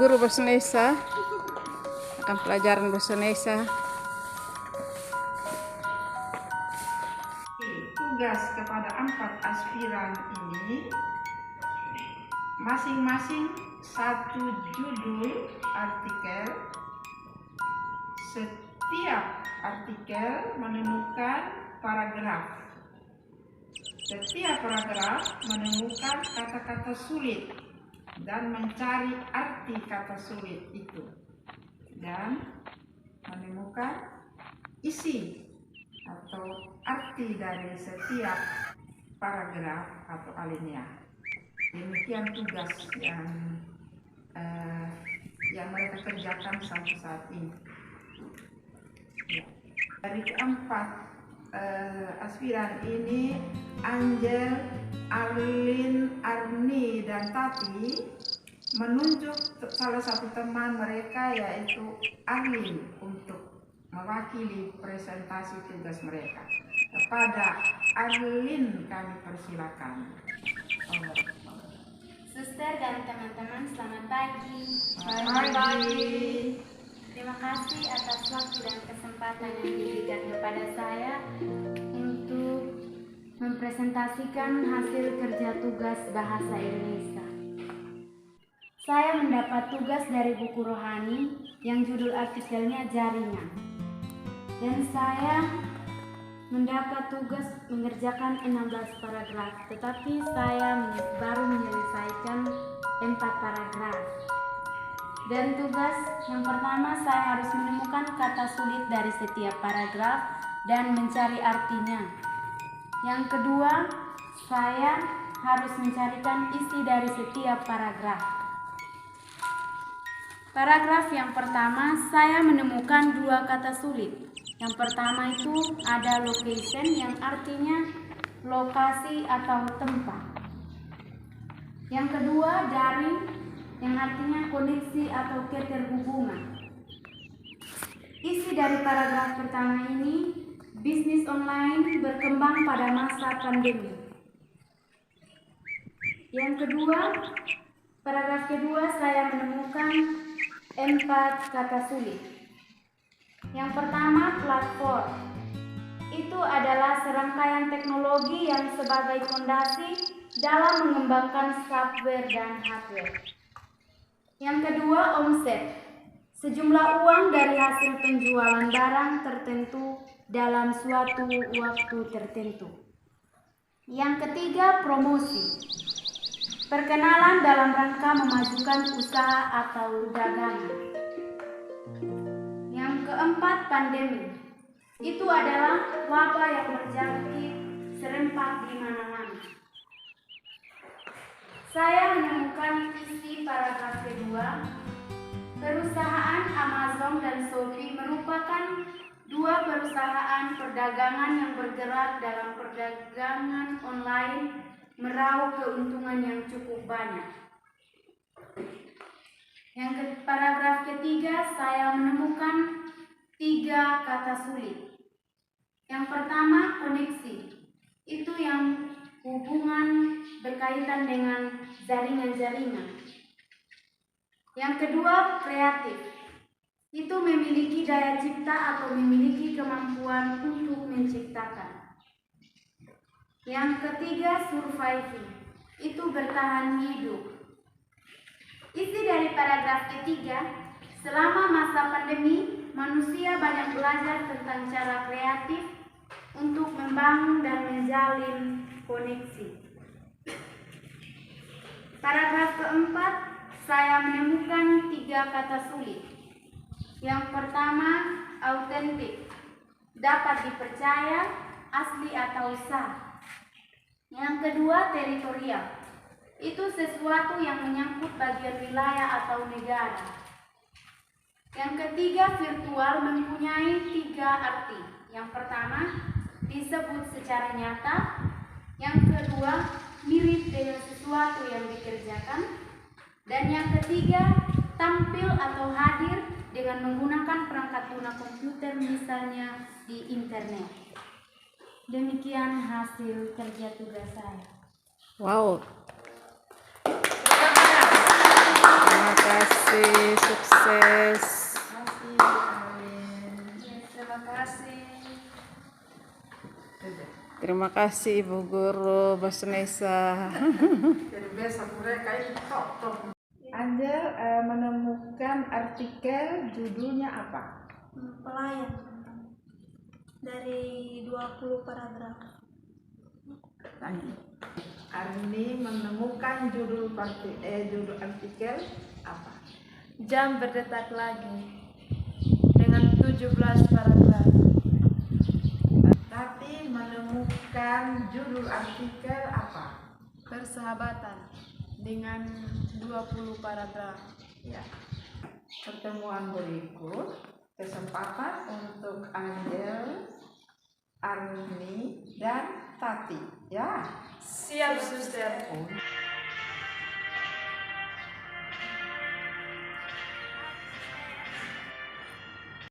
guru bahasa Indonesia akan pelajaran bahasa Indonesia. Tugas kepada 4 aspiran ini masing-masing satu judul artikel. Setiap artikel menemukan paragraf. Setiap paragraf menemukan kata-kata sulit dan mencari arti kata sulit itu dan menemukan isi atau arti dari setiap paragraf atau alinea. Demikian tugas yang mereka kerjakan sampai saat ini. Dari keempat aspiran ini, Angel, Arlin, Arni, dan Tati menunjuk salah satu teman mereka, yaitu Arlin, untuk mewakili presentasi tugas mereka. Kepada Arlin kami persilakan. Suster dan teman-teman, selamat pagi. Selamat pagi. Terima kasih atas waktu dan kesempatan yang diberikan kepada saya untuk mempresentasikan hasil kerja tugas bahasa Indonesia. Saya mendapat tugas dari buku rohani yang judul artikelnya Jaringan. Dan saya mendapat tugas mengerjakan 16 paragraf, tetapi saya baru menyelesaikan 4 paragraf. Dan tugas yang pertama, saya harus menemukan kata sulit dari setiap paragraf dan mencari artinya. Yang kedua, saya harus mencarikan isi dari setiap paragraf. Paragraf yang pertama, saya menemukan 2 kata sulit. Yang pertama itu ada location, yang artinya lokasi atau tempat. Yang kedua, daring, yang artinya koneksi atau keterhubungan. Isi dari paragraf pertama ini, bisnis online berkembang pada masa pandemi. Yang kedua, paragraf kedua, saya menemukan 4 kata sulit. Yang pertama, platform. Itu adalah serangkaian teknologi yang sebagai fondasi dalam mengembangkan software dan hardware. Yang kedua, omset. Sejumlah uang dari hasil penjualan barang tertentu dalam suatu waktu tertentu. Yang ketiga, promosi. Perkenalan dalam rangka memajukan usaha atau dagangan. Yang keempat, pandemi. Itu adalah wabah yang berjangkit serempak di mana-mana. Saya menemukan isi paragraf kedua. Perusahaan Amazon dan Shopee merupakan 2 perusahaan perdagangan yang bergerak dalam perdagangan online, meraup keuntungan yang cukup banyak. Yang paragraf ketiga, saya menemukan 3 kata sulit. Yang pertama, koneksi. Itu yang hubungan berkaitan dengan jaringan-jaringan. Yang kedua, kreatif. Itu memiliki daya cipta atau memiliki kemampuan untuk menciptakan. Yang ketiga, surviving. Itu bertahan hidup. Isi dari paragraf ketiga, selama masa pandemi, manusia banyak belajar tentang cara kreatif untuk membangun dan menjalin koneksi. Paragraf keempat, saya menemukan 3 kata sulit. Yang pertama, autentik. Dapat dipercaya, asli atau sah. Yang kedua, teritorial. Itu sesuatu yang menyangkut bagian wilayah atau negara. Yang ketiga, virtual, mempunyai 3 arti. Yang pertama, disebut secara nyata. Yang kedua, mirip dengan sesuatu yang dikerjakan. Dan yang ketiga, tampil atau hadir dengan menggunakan perangkat guna komputer, misalnya di internet. Demikian hasil kerja tugas saya. Wow. Terima kasih. sukses. Terima kasih. Terima kasih Ibu Guru Basnesa. Angel menemukan artikel judulnya apa? Pelayan dari 20 paragraf. Arni menemukan judul artikel apa? Jam berdetak lagi dengan 17 paragraf. Tati menemukan judul artikel apa? Persahabatan dengan 20 paragraf. Ya. Pertemuan berikut kesempatan untuk Angel, Arni, dan Tati. Ya. Siap, Suster.